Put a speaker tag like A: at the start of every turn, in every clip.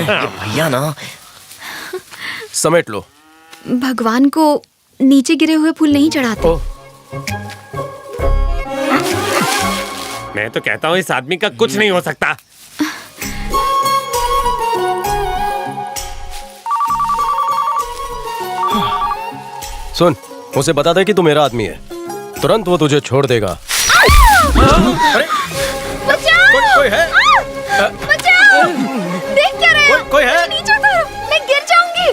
A: भैया ना
B: समेट लो।
C: भगवान को नीचे गिरे हुए फूल नहीं चढ़ाते।
D: मैं तो कहता हूँ इस आदमी का कुछ नहीं हो सकता।
B: सुन, उसे बता दे कि तू मेरा आदमी है, तुरंत वो तुझे छोड़ देगा। अरे कोई है?
C: बचाओ! देख क्या रहे हो?
B: कोई है?
C: नीचे उतारो, मैं गिर जाऊंगी।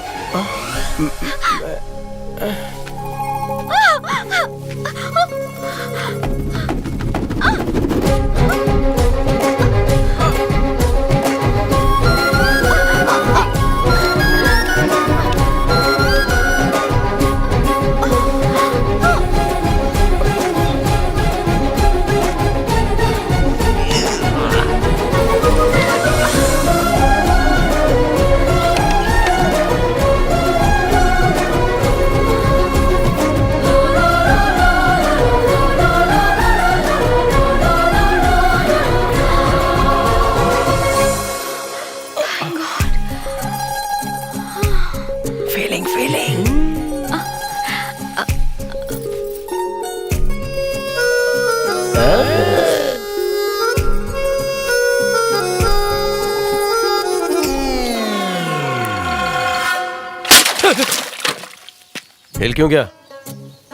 B: हिल क्यों गया?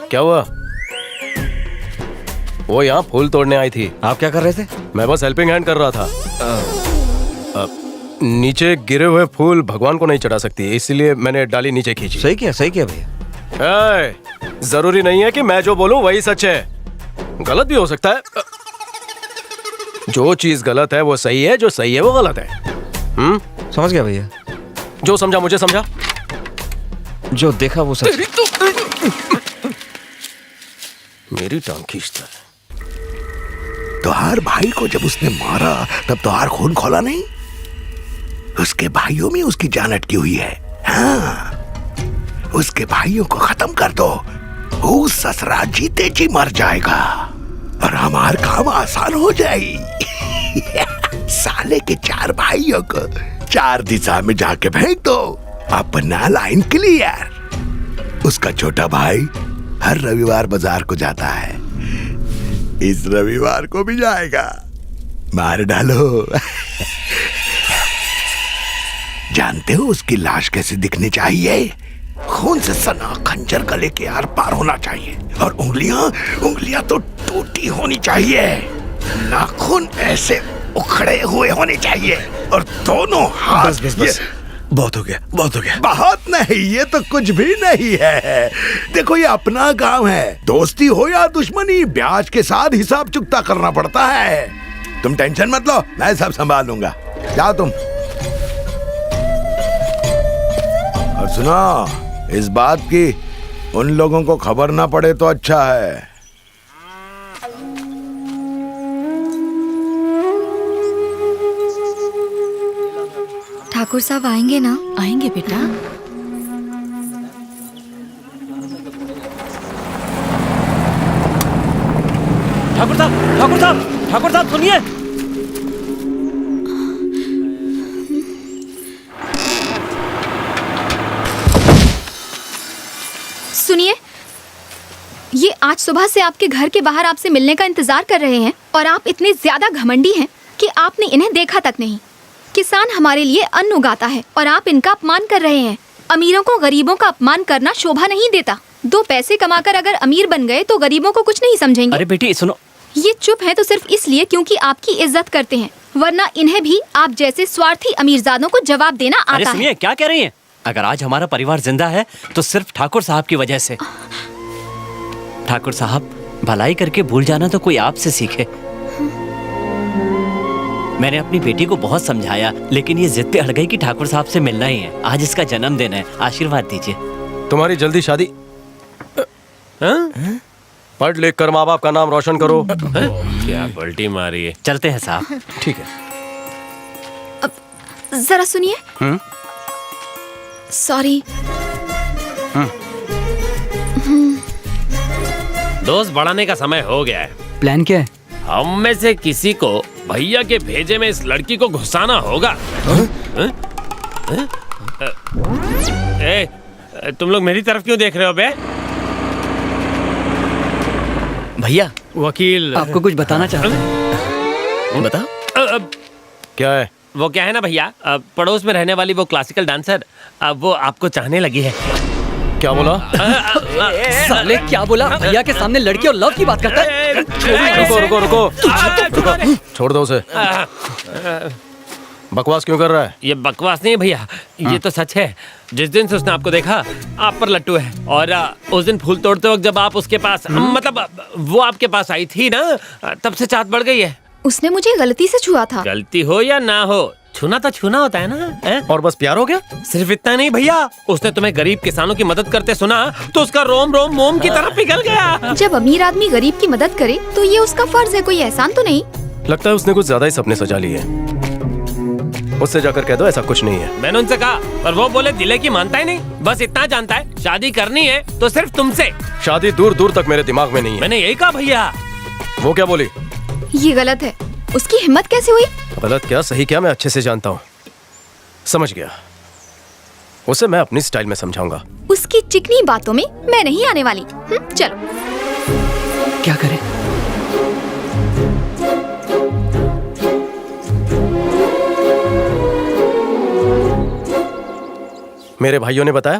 B: क्या हुआ? वो यहाँ फूल तोड़ने आई थी।
A: आप क्या कर रहे थे?
B: मैं बस हेल्पिंग हैंड कर रहा था। नीचे गिरे हुए फूल भगवान को नहीं चढ़ा सकती, इसलिए मैंने डाली नीचे खींची।
A: सही किया भैया।
B: जरूरी नहीं है कि मैं जो बोलूं वही सच है, गलत भी हो सकता है। जो चीज गलत है वो सही है, जो सही है वो गलत है।
A: समझ गया भैया।
B: जो समझा मुझे समझा,
A: जो देखा वो सच।
B: मेरी टांग खींचता है।
E: तोहार भाई को जब उसने मारा तब तोहार खून खोला नहीं? उसके भाइयों में उसकी जान अटकी हुई है। हाँ, उसके भाइयों को खत्म कर दो, वो ससुरा जीते जी मर जाएगा और हमार काम आसान हो जाएगी। साले के 4 भाइयों को 4 दिशा में जाके फेंक दो, अपना लाइन क्लियर। उसका छोटा भाई हर रविवार बाजार को जाता है, इस रविवार को भी जाएगा, मार डालो। जानते हो उसकी लाश कैसे दिखनी चाहिए? खून से सना खंजर गले के आर पार होना चाहिए और उंगलियां तो टूटी होनी चाहिए। नाखून ऐसे उखड़े हुए होने चाहिए और दोनों हाथ।
A: बस। बहुत हो गया।
E: बहुत नहीं, ये तो कुछ भी नहीं है। देखो ये अपना गांव है, दोस्ती हो या दुश्मनी ब्याज के साथ हिसाब चुकता करना पड़ता है। तुम टेंशन मत लो, मैं सब संभाल लूंगा। जाओ तुम। और सुनो, इस बात की उन लोगों को खबर ना पड़े तो अच्छा है।
C: ठाकुर साहब आएंगे ना?
F: आएंगे बेटा।
D: ठाकुर साहब सुनिए।
C: सुनिए, ये आज सुबह से आपके घर के बाहर आपसे मिलने का इंतजार कर रहे हैं और आप इतने ज्यादा घमंडी हैं कि आपने इन्हें देखा तक नहीं। किसान हमारे लिए अन्न उगाता है और आप इनका अपमान कर रहे हैं। अमीरों को गरीबों का अपमान करना शोभा नहीं देता। 2 पैसे कमाकर अगर अमीर बन गए तो गरीबों को कुछ नहीं समझेंगे।
F: अरे बेटी सुनो,
C: ये चुप है तो सिर्फ इसलिए क्योंकि आपकी इज्जत करते हैं, वरना इन्हें भी आप जैसे स्वार्थी अमीरजादों को जवाब देना आता है।
F: अरे सुनिए, क्या कह रही हैं? अगर आज हमारा परिवार जिंदा है तो सिर्फ ठाकुर साहब की वजह से। ठाकुर साहब, भलाई करके भूल जाना तो कोई आपसे सीखे। मैंने अपनी बेटी को बहुत समझाया, लेकिन ये जिद पे अड़ गई कि ठाकुर साहब से मिलना ही है। आज इसका जन्मदिन है, आशीर्वाद दीजिए।
B: तुम्हारी जल्दी शादी। पढ़ लिख कर माँ बाप का नाम रोशन करो।
D: क्या पलटी मारी है।
F: चलते हैं साहब।
B: ठीक है।
C: अब जरा सुनिए। सॉरी।
D: दोस्त बढ़ाने का समय हो गया है।
G: प्लान क्या है?
D: हम में से किसी को भैया के भेजे में इस लड़की को घुसाना होगा। ए, तुम लोग मेरी तरफ क्यों देख रहे हो बे?
F: भैया
G: वकील
F: आपको कुछ बताना चाहता हूँ।
G: बता।
B: क्या है?
D: वो क्या है ना भैया, पड़ोस में रहने वाली वो क्लासिकल डांसर, वो आपको चाहने लगी है।
B: क्या बोला?
G: साले क्या बोला? भैया के सामने लड़की और लव की बात करता है।
B: रुको रुको रुको रुको, छोड़ दो उसे। बकवास क्यों कर रहा है?
D: ये बकवास नहीं है भैया, ये तो सच है। जिस दिन से उसने आपको देखा, आप पर लट्टू है। और उस दिन फूल तोड़ते वक्त जब आप उसके पास, मतलब वो आपके पास आई थी ना, तब से चाहत बढ़ गई है।
C: उसने मुझे गलती से छुआ था।
D: गलती हो या ना हो, छूना तो छूना होता है ना।
B: और बस प्यार हो गया?
D: सिर्फ इतना नहीं भैया, उसने तुम्हें गरीब किसानों की मदद करते सुना तो उसका रोम रोम मोम की तरह पिघल गया।
C: जब अमीर आदमी गरीब की मदद करे तो ये उसका फर्ज है, कोई एहसान तो नहीं।
B: लगता है उसने कुछ ज्यादा ही सपने सजा लिए। उससे जाकर कह दो ऐसा कुछ नहीं है।
D: मैंने उनसे कहा, पर वो बोले दिले की मानता ही नहीं, बस इतना जानता है शादी करनी है तो सिर्फ तुमसे।
B: शादी दूर दूर तक मेरे दिमाग में नहीं है।
D: मैंने यही कहा भैया।
B: वो क्या बोली?
C: ये गलत है। उसकी हिम्मत कैसे हुई?
B: गलत क्या सही क्या मैं अच्छे से जानता हूँ। समझ गया, उसे मैं अपनी स्टाइल में समझाऊंगा।
C: उसकी चिकनी बातों में मैं नहीं आने वाली। चलो।
F: क्या करें?
B: मेरे भाइयों ने बताया?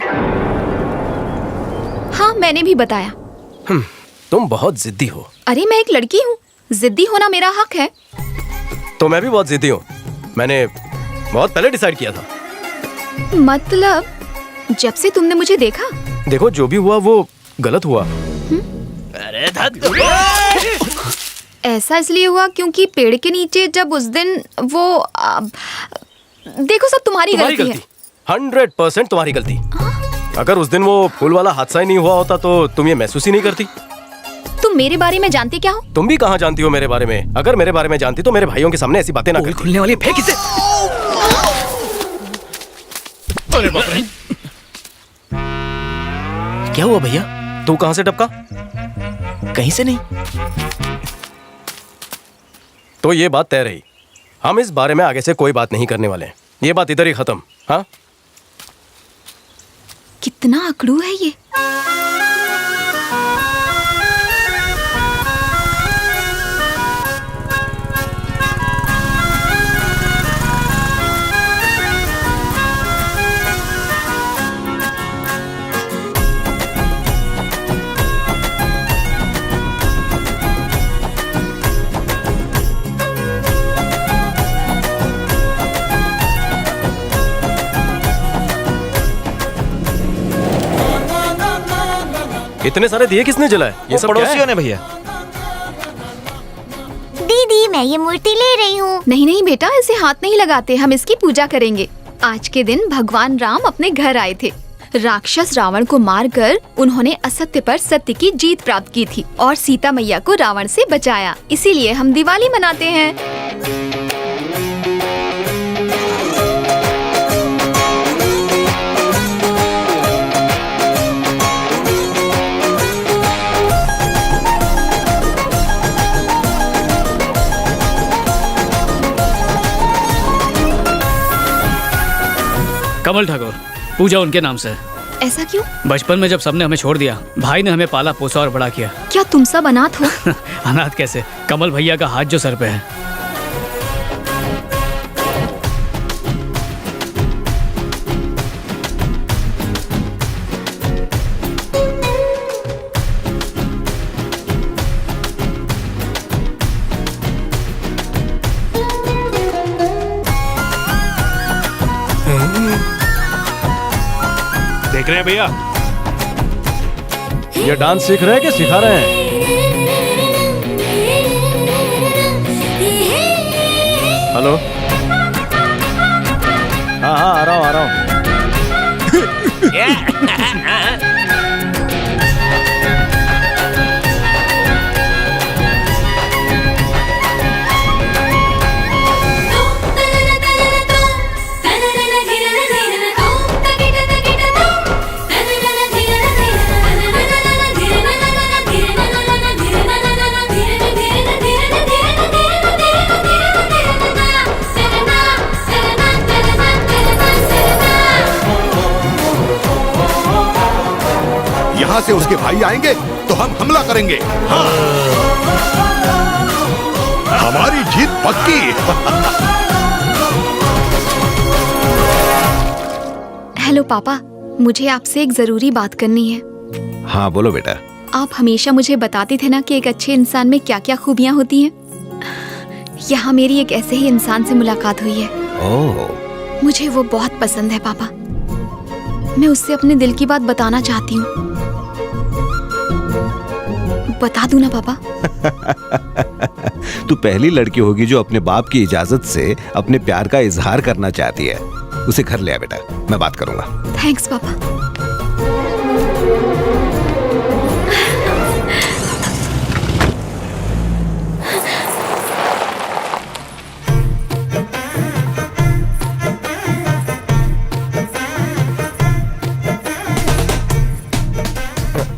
C: हाँ, मैंने भी बताया।
B: तुम बहुत जिद्दी हो।
C: अरे मैं एक लड़की हूँ, जिद्दी होना मेरा हक है।
B: तो मैं भी बहुत जिद्दी हूँ। मैंने बहुत पहले डिसाइड किया था।
C: मतलब जब से तुमने मुझे देखा?
B: देखो जो भी हुआ वो गलत हुआ।
F: अरे
C: ऐसा इसलिए हुआ क्योंकि पेड़ के नीचे जब उस दिन वो देखो सब तुम्हारी गलती है।
B: 100% तुम्हारी गलती। अगर उस दिन वो फूल वाला हादसा ही नहीं हुआ होता तो तुम ये महसूस ही नहीं करती।
C: तुम मेरे बारे में जानते क्या हो?
B: तुम भी कहाँ जानती हो मेरे बारे में? अगर मेरे बारे में जानती तो मेरे भाइयों के सामने ऐसी बातें ना करती।
F: खुलने वाली, फेंक इसे।
G: अरे बाप रे।
F: क्या हुआ भैया?
B: तू कहाँ से टपका?
F: कहीं से नहीं।
B: तो ये बात तय रही, हम इस बारे में आगे से कोई बात नहीं करने वाले हैं। ये बात इधर ही खत्म। हाँ,
C: कितना अकड़ू है ये।
B: इतने सारे दिए किसने जलाए? ये सब क्या
A: पड़ोसियों
B: है?
A: ने भैया।
H: दीदी मैं ये मूर्ति ले रही हूँ।
C: नहीं नहीं बेटा, इसे हाथ नहीं लगाते, हम इसकी पूजा करेंगे। आज के दिन भगवान राम अपने घर आए थे। राक्षस रावण को मारकर उन्होंने असत्य पर सत्य की जीत प्राप्त की थी और सीता मैया को रावण से बचाया। इसीलिए हम दिवाली मनाते हैं।
G: कमल ठाकुर, पूजा उनके नाम से।
C: ऐसा क्यों?
G: बचपन में जब सबने हमें छोड़ दिया, भाई ने हमें पाला पोसा और बड़ा किया।
C: क्या तुम सब अनाथ हो?
G: अनाथ कैसे? कमल भैया का हाथ जो सर पे है।
D: देख रहे हैं भैया?
B: ये डांस सीख रहे हैं कि सिखा रहे हैं? हेलो। हाँ हाँ, आ रहा हूँ आ रहा हूँ।
E: यहाँ से उसके भाई आएंगे तो हम हमला करेंगे। हाँ। हमारी जीत पक्की।
C: हेलो पापा, मुझे आपसे एक जरूरी बात करनी है।
E: हाँ बोलो बेटा।
C: आप हमेशा मुझे बताते थे ना कि एक अच्छे इंसान में क्या क्या खूबियाँ होती हैं। यहाँ मेरी एक ऐसे ही इंसान से मुलाकात हुई है।
E: ओह।
C: मुझे वो बहुत पसंद है पापा। मैं उससे अपने दिल की बात बताना चाहती हूँ। बता दूं ना पापा?
E: तू पहली लड़की होगी जो अपने बाप की इजाजत से अपने प्यार का इजहार करना चाहती है। उसे घर ले आ बेटा, मैं बात करूंगा।
C: थैंक्स पापा।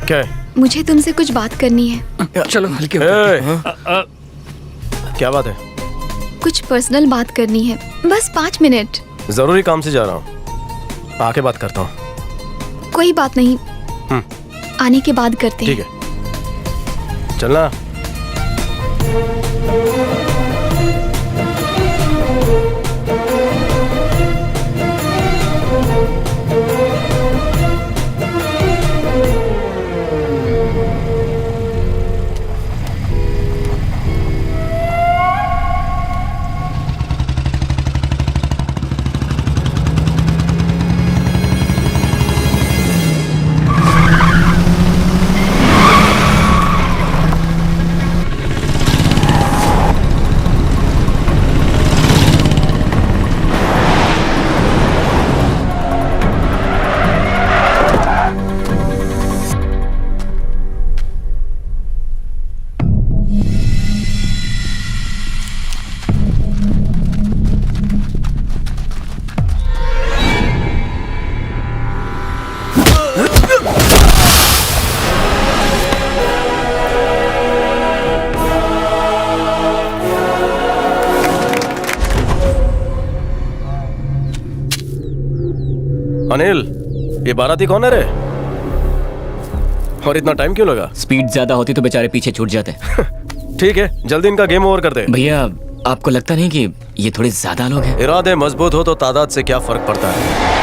B: क्या है?
C: मुझे तुमसे कुछ बात करनी है।
G: चलो हल्के
B: क्या बात है?
C: कुछ पर्सनल बात करनी है, बस 5 मिनट।
B: जरूरी काम से जा रहा हूँ, आके बात करता हूँ।
C: कोई बात नहीं, आने के बाद करते हैं।
B: ठीक है, चलना। अनिल, ये बाराती कौन है रे? और इतना टाइम क्यों लगा?
F: स्पीड ज्यादा होती तो बेचारे पीछे छूट जाते।
B: ठीक है, जल्दी इनका गेम ओवर कर दे।
F: भैया आपको लगता नहीं कि ये थोड़े ज्यादा लोग हैं?
B: इरादे मजबूत हो तो तादाद से क्या फर्क पड़ता है।